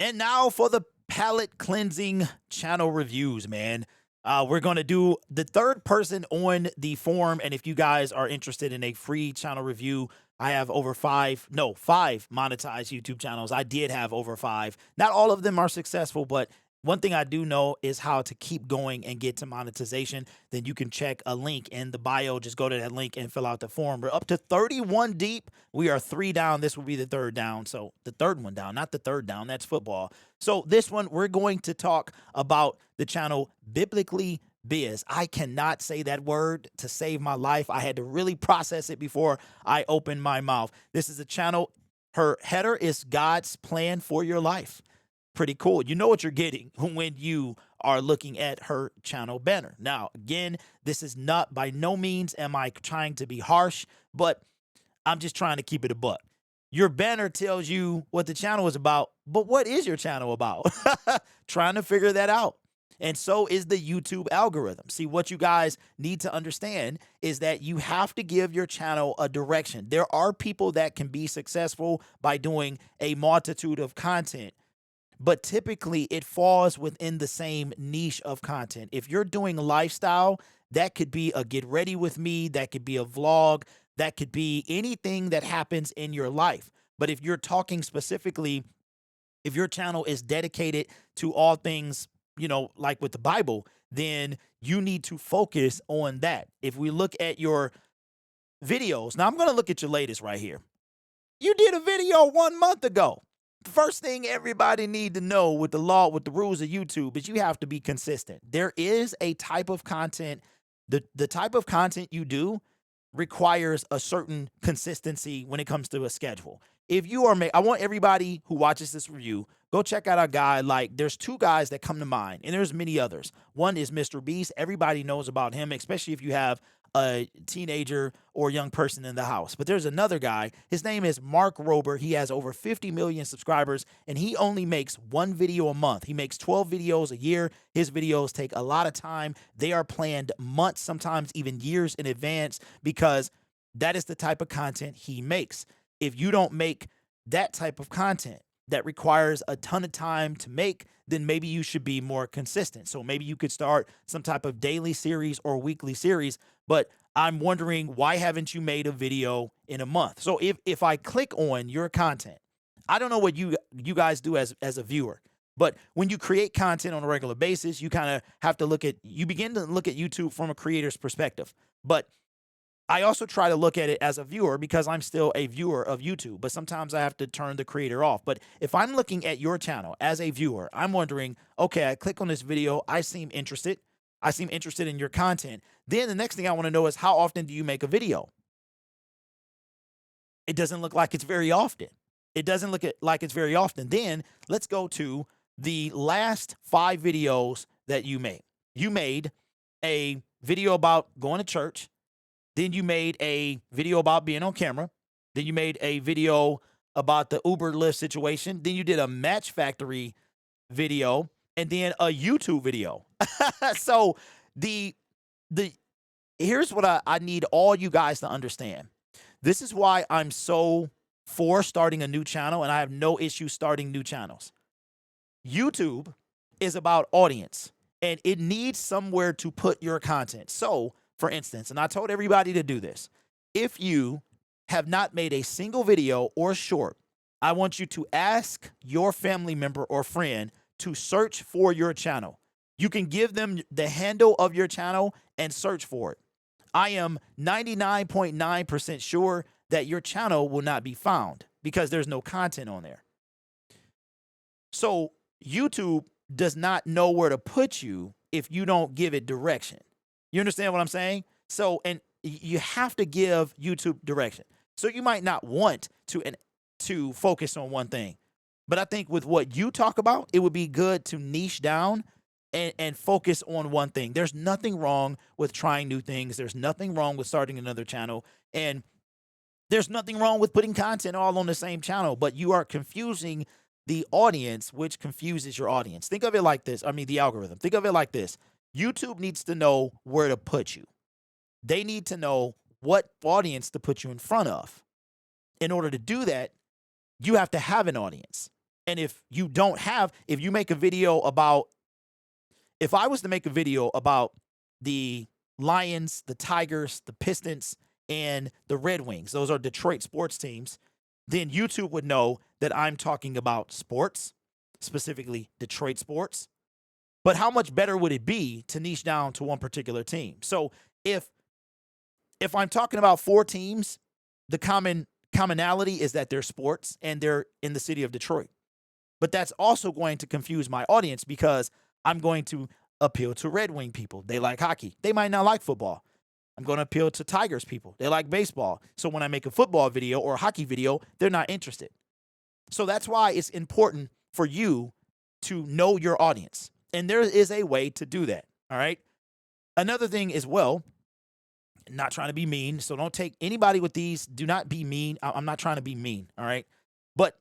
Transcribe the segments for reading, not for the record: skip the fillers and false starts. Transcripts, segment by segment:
And now for the palate cleansing channel reviews, man. We're going to do the third person on the forum. And if you guys are interested in a free channel review, I have over five monetized YouTube channels. I did have over five. Not all of them are successful, but one thing I do know is how to keep going and get to monetization. Then you can check a link in the bio. Just go to that link and fill out the form. We're up to 31 deep. We are 3 down. This will be the 3rd down. So the 3rd one down, not the 3rd down. That's football. So this one, we're going to talk about the channel Biblically Biz. I cannot say that word to save my life. I had to really process it before I opened my mouth. This is a channel. Her header is God's plan for your life. Pretty cool. You know what you're getting when you are looking at her channel banner. Now, again, this is not, by no means am I trying to be harsh, but I'm just trying to keep it a buck. Your banner tells you what the channel is about, but what is your channel about? Trying to figure that out. And so is the YouTube algorithm. See, what you guys need to understand is that you have to give your channel a direction. There are people that can be successful by doing a multitude of content, but typically it falls within the same niche of content. If you're doing lifestyle, that could be a get ready with me, that could be a vlog, that could be anything that happens in your life. But if you're talking specifically, if your channel is dedicated to all things, you know, like with the Bible, then you need to focus on that. If we look at your videos, now I'm going to look at your latest right here. You did a video 1 month ago. The first thing everybody need to know with the law, with the rules of YouTube, is you have to be consistent. There is a type of content, the type of content you do requires a certain consistency when it comes to a schedule. If you are, I want everybody who watches this review, go check out our guy. Like, there's 2 guys that come to mind, and there's many others. One is Mr. Beast. Everybody knows about him, especially if you have a teenager or young person in the house. But there's another guy. His name is Mark Rober. He has over 50 million subscribers, and he only makes 1 video a month. He makes 12 videos a year. His videos take a lot of time. They are planned months, sometimes even years in advance, because that is the type of content he makes. If you don't make that type of content that requires a ton of time to make, then maybe you should be more consistent. So maybe you could start some type of daily series or weekly series. But I'm wondering, why haven't you made a video in a month? So if I click on your content, I don't know what you guys do as a viewer, but when you create content on a regular basis, you kind of have to you begin to look at YouTube from a creator's perspective. But I also try to look at it as a viewer, because I'm still a viewer of YouTube, but sometimes I have to turn the creator off. But if I'm looking at your channel as a viewer, I'm wondering, okay, I click on this video, I seem interested in your content. Then the next thing I want to know is, how often do you make a video? It doesn't look like it's very often. Like it's very often. Then let's go to the last 5 videos that you made. You made a video about going to church. Then you made a video about being on camera. Then you made a video about the Uber Lyft situation. Then you did a Match Factory video, and then a YouTube video. So here's what I need all you guys to understand. This is why I'm so for starting a new channel, and I have no issue starting new channels. YouTube is about audience, and it needs somewhere to put your content. So, for instance, and I told everybody to do this, if you have not made a single video or short, I want you to ask your family member or friend to search for your channel. You can give them the handle of your channel and search for it. I am 99.9% sure that your channel will not be found because there's no content on there. So YouTube does not know where to put you if you don't give it direction. You understand what I'm saying? So, and you have to give YouTube direction. So you might not want to focus on one thing, but I think with what you talk about, it would be good to niche down and focus on one thing. There's nothing wrong with trying new things. There's nothing wrong with starting another channel. And there's nothing wrong with putting content all on the same channel, but you are confusing the audience, which confuses your audience. Think of it like this. I mean, the algorithm. Think of it like this. YouTube needs to know where to put you. They need to know what audience to put you in front of. In order to do that, you have to have an audience. And if you don't have, if you make a video about, if I was to make a video about the Lions, the Tigers, the Pistons, and the Red Wings, those are Detroit sports teams, then YouTube would know that I'm talking about sports, specifically Detroit sports. But how much better would it be to niche down to one particular team? So if I'm talking about 4 teams, the commonality is that they're sports and they're in the city of Detroit. But that's also going to confuse my audience because I'm going to appeal to Red Wing people. They like hockey. They might not like football. I'm going to appeal to Tigers people. They like baseball. So when I make a football video or a hockey video, they're not interested. So that's why it's important for you to know your audience. And there is a way to do that. All right. Another thing as well, not trying to be mean. So don't take anybody with these. Do not be mean. I'm not trying to be mean. All right. But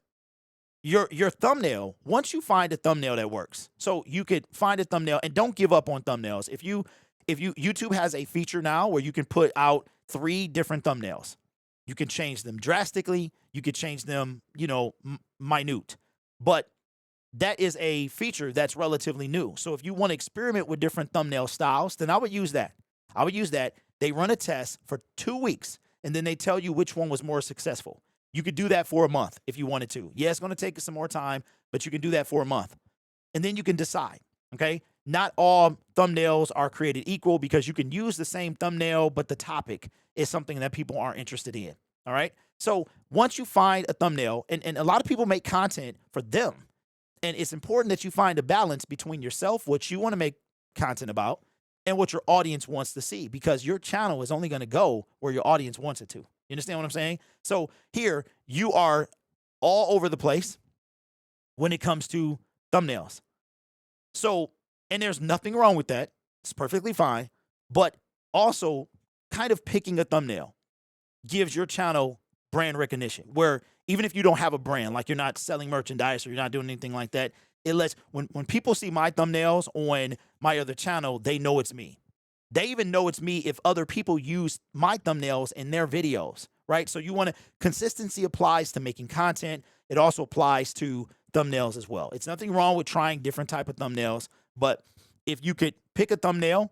your thumbnail, once you find a thumbnail that works, so you could find a thumbnail and don't give up on thumbnails. If YouTube has a feature now where you can put out 3 different thumbnails. You can change them drastically. You could change them, minute. But that is a feature that's relatively new. So if you want to experiment with different thumbnail styles, then I would use that. They run a test for 2 weeks, and then they tell you which one was more successful. You could do that for a month if you wanted to. Yeah, it's going to take some more time, but you can do that for a month. And then you can decide, okay? Not all thumbnails are created equal because you can use the same thumbnail, but the topic is something that people aren't interested in, all right? So once you find a thumbnail, and a lot of people make content for them, and it's important that you find a balance between yourself, what you want to make content about, and what your audience wants to see, because your channel is only going to go where your audience wants it to. You understand what I'm saying? So here you are all over the place when it comes to thumbnails. So, and there's nothing wrong with that. It's perfectly fine. But also kind of picking a thumbnail gives your channel brand recognition, where even if you don't have a brand, like you're not selling merchandise or you're not doing anything like that, it lets, when people see my thumbnails on my other channel, they know it's me. They even know it's me if other people use my thumbnails in their videos, right? So you want to, consistency applies to making content. It also applies to thumbnails as well. It's nothing wrong with trying different type of thumbnails, but if you could pick a thumbnail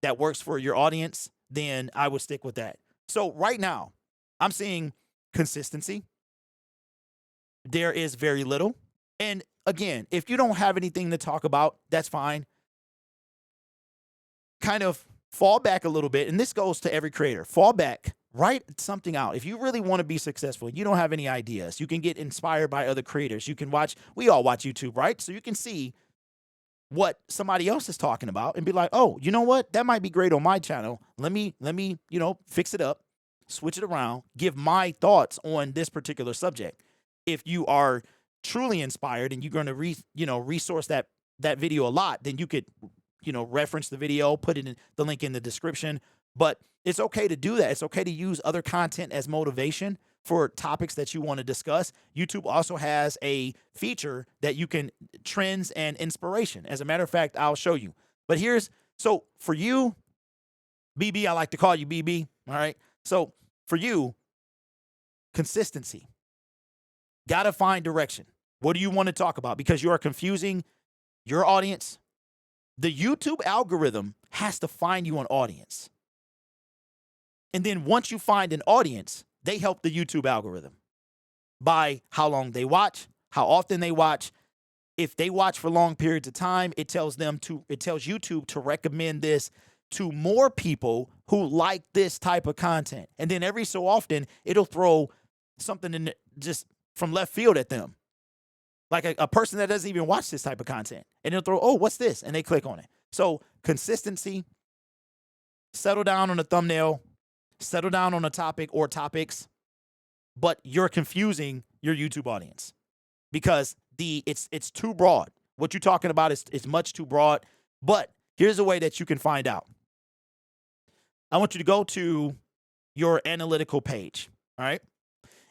that works for your audience, then I would stick with that. So right now, I'm seeing consistency. There is very little. And again, if you don't have anything to talk about, that's fine. Kind of fall back a little bit, and this goes to every creator. Fall back, write something out. If you really want to be successful, you don't have any ideas, you can get inspired by other creators. You can watch, we all watch YouTube, right? So you can see what somebody else is talking about and be like, oh, you know what? That might be great on my channel. Let me, fix it up, switch it around, give my thoughts on this particular subject. If you are truly inspired and you're going to resource that video a lot, then you could reference the video, put it in the link in the description. But it's okay to do that. It's okay to use other content as motivation for topics that you want to discuss. YouTube also has a feature that you can trends and inspiration. As a matter of fact, I'll show you. But so for you, BB, I like to call you BB. All right. So for you, consistency. Got to find direction. What do you want to talk about? Because you are confusing your audience. The YouTube algorithm has to find you an audience. And then once you find an audience, they help the YouTube algorithm by how long they watch, how often they watch. If they watch for long periods of time, it tells YouTube to recommend this to more people who like this type of content. And then every so often, it'll throw something in just from left field at them. Like a person that doesn't even watch this type of content. And they'll throw, oh, what's this? And they click on it. So consistency, settle down on the thumbnail, settle down on a topic or topics, but you're confusing your YouTube audience because it's too broad. What you're talking about is much too broad, but here's a way that you can find out. I want you to go to your analytical page, all right?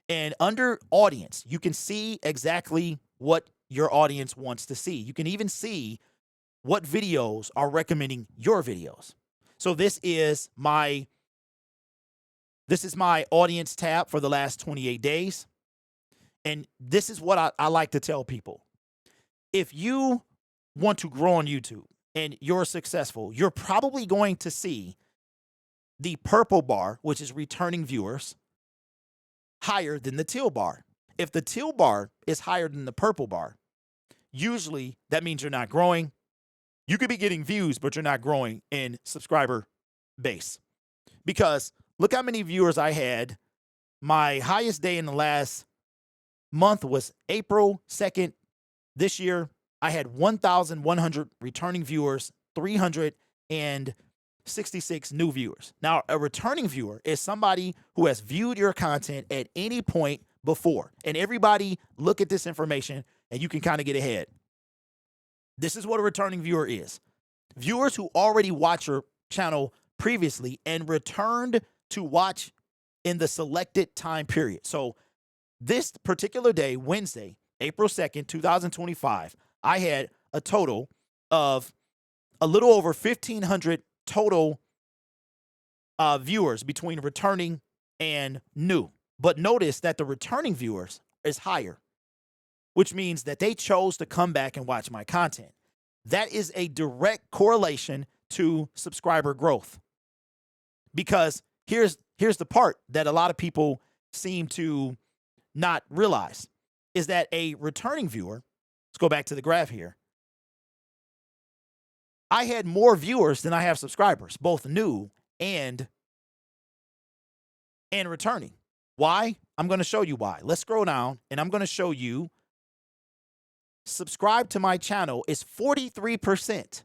And under audience, you can see exactly what your audience wants to see. You can even see what videos are recommending your videos. So this is my audience tab for the last 28 days. And this is what I like to tell people. If you want to grow on YouTube and you're successful, you're probably going to see the purple bar, which is returning viewers, higher than the teal bar. If the teal bar is higher than the purple bar, usually that means you're not growing. You could be getting views, but you're not growing in subscriber base. Because look how many viewers I had. My highest day in the last month was April 2nd this year. I had 1,100 returning viewers, 366 new viewers. Now, a returning viewer is somebody who has viewed your content at any point before. And everybody look at this information and you can kind of get ahead. This is what a returning viewer is. Viewers who already watched your channel previously and returned to watch in the selected time period. So this particular day, Wednesday, April 2nd, 2025, I had a total of a little over 1,500 total viewers between returning and new. But notice that the returning viewers is higher, which means that they chose to come back and watch my content. That is a direct correlation to subscriber growth. Because here's the part that a lot of people seem to not realize is that a returning viewer, let's go back to the graph here. I had more viewers than I have subscribers, both new and returning. Why? I'm going to show you why. Let's scroll down and I'm going to show you subscribe to my channel is 43%.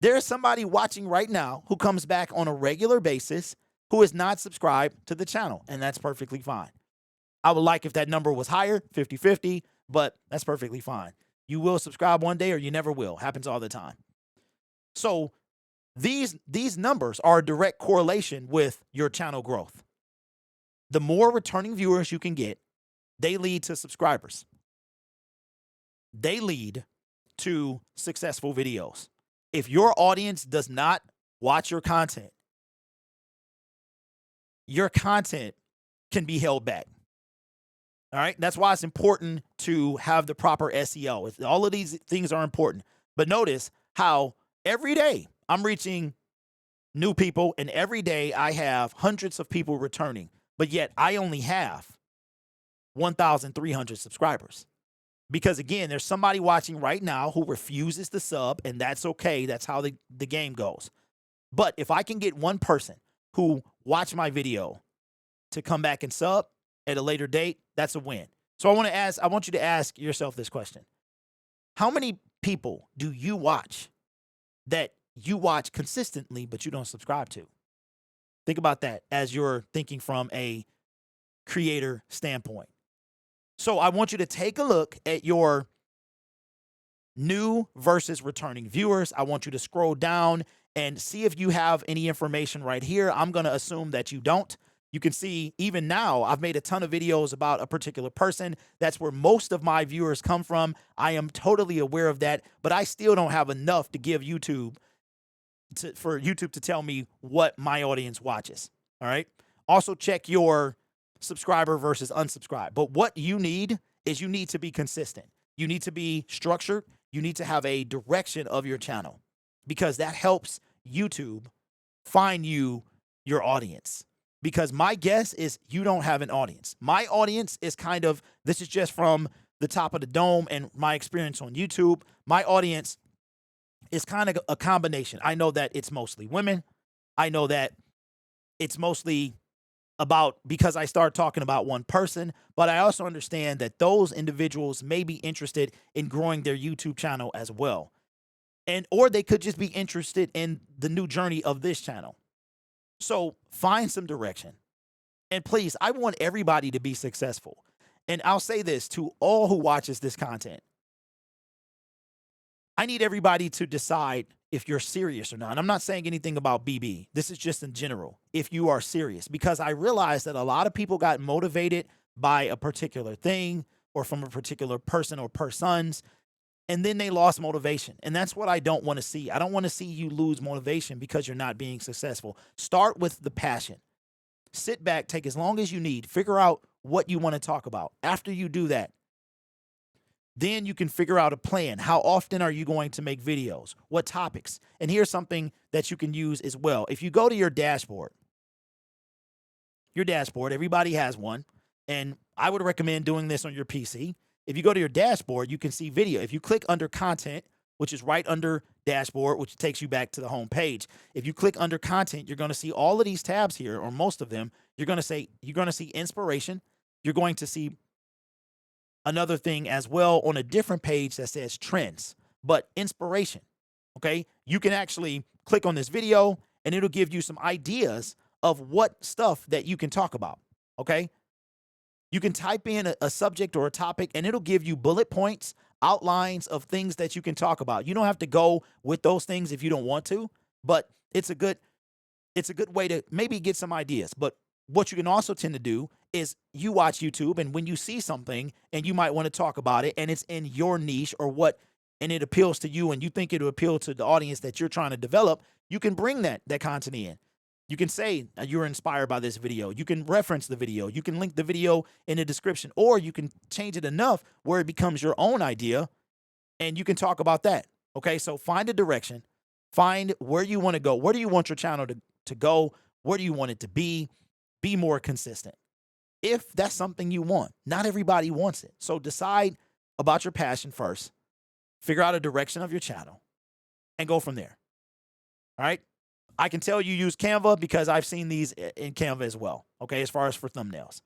There's somebody watching right now who comes back on a regular basis who is not subscribed to the channel, and that's perfectly fine. I would like if that number was higher, 50-50, but that's perfectly fine. You will subscribe one day or you never will. Happens all the time. So these numbers are a direct correlation with your channel growth. The more returning viewers you can get, they lead to subscribers. They lead to successful videos. If your audience does not watch your content can be held back. All right. That's why it's important to have the proper SEO. All of these things are important. But notice how every day I'm reaching new people and every day I have hundreds of people returning, but yet I only have 1,300 subscribers. Because again, there's somebody watching right now who refuses to sub, and that's okay. That's how the game goes. But if I can get one person who watched my video to come back and sub at a later date, that's a win. So I want you to ask yourself this question. How many people do you watch that you watch consistently, but you don't subscribe to? Think about that as you're thinking from a creator standpoint. So I want you to take a look at your new versus returning viewers. I want you to scroll down and see if you have any information right here. I'm going to assume that you don't. You can see even now, I've made a ton of videos about a particular person. That's where most of my viewers come from. I am totally aware of that, but I still don't have enough to give for YouTube to tell me what my audience watches. All right. Also check your subscriber versus unsubscribe. But what you need is you need to be consistent. You need to be structured. You need to have a direction of your channel because that helps YouTube find your audience. Because my guess is you don't have an audience. My audience is this is just from the top of the dome and my experience on YouTube. My audience is kind of a combination. I know that it's mostly women. I know that it's mostly because I start talking about one person, but I also understand that those individuals may be interested in growing their YouTube channel as well. Or they could just be interested in the new journey of this channel. So find some direction. And please, I want everybody to be successful. And I'll say this to all who watches this content. I need everybody to decide if you're serious or not. And I'm not saying anything about BB. This is just in general, if you are serious, because I realize that a lot of people got motivated by a particular thing or from a particular person or persons, and then they lost motivation. And that's what I don't want to see. I don't want to see you lose motivation because you're not being successful. Start with the passion. Sit back, take as long as you need, figure out what you want to talk about. After you do that, Then you can figure out a plan. How often are you going to make videos? What topics? And here's something that you can use as well. If you go to your dashboard, everybody has one. And I would recommend doing this on your PC. If you go to your dashboard, you can see video. If you click under content, which is right under dashboard, which takes you back to the home page. If you click under content, you're going to see all of these tabs here, or most of them. You're going to see inspiration. You're going to see another thing as well on a different page that says trends, but inspiration. Okay. You can actually click on this video and it'll give you some ideas of what stuff that you can talk about. Okay. You can type in a subject or a topic and it'll give you bullet points, outlines of things that you can talk about. You don't have to go with those things if you don't want to, but it's a good way to maybe get some ideas. But what you can also tend to do is you watch YouTube, and when you see something and you might want to talk about it and it's in your niche and it appeals to you and you think it'll appeal to the audience that you're trying to develop, you can bring that content in. You can say you're inspired by this video. You can reference the video. You can link the video in the description, or you can change it enough where it becomes your own idea and you can talk about that. Okay, so find a direction. Find where you want to go. Where do you want your channel to go? Where do you want it to be? Be more consistent. If that's something you want, not everybody wants it. So decide about your passion first. Figure out a direction of your channel and go from there. All right. I can tell you use Canva because I've seen these in Canva as well. Okay. As far as for thumbnails.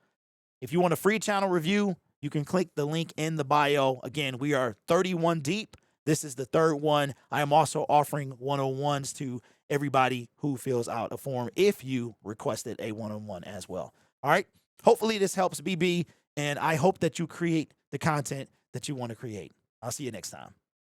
If you want a free channel review, you can click the link in the bio. Again, we are 31 deep. This is the third one. I am also offering 101s to everybody who fills out a form if you requested a 101 as well. All right. Hopefully this helps, BB, and I hope that you create the content that you want to create. I'll see you next time.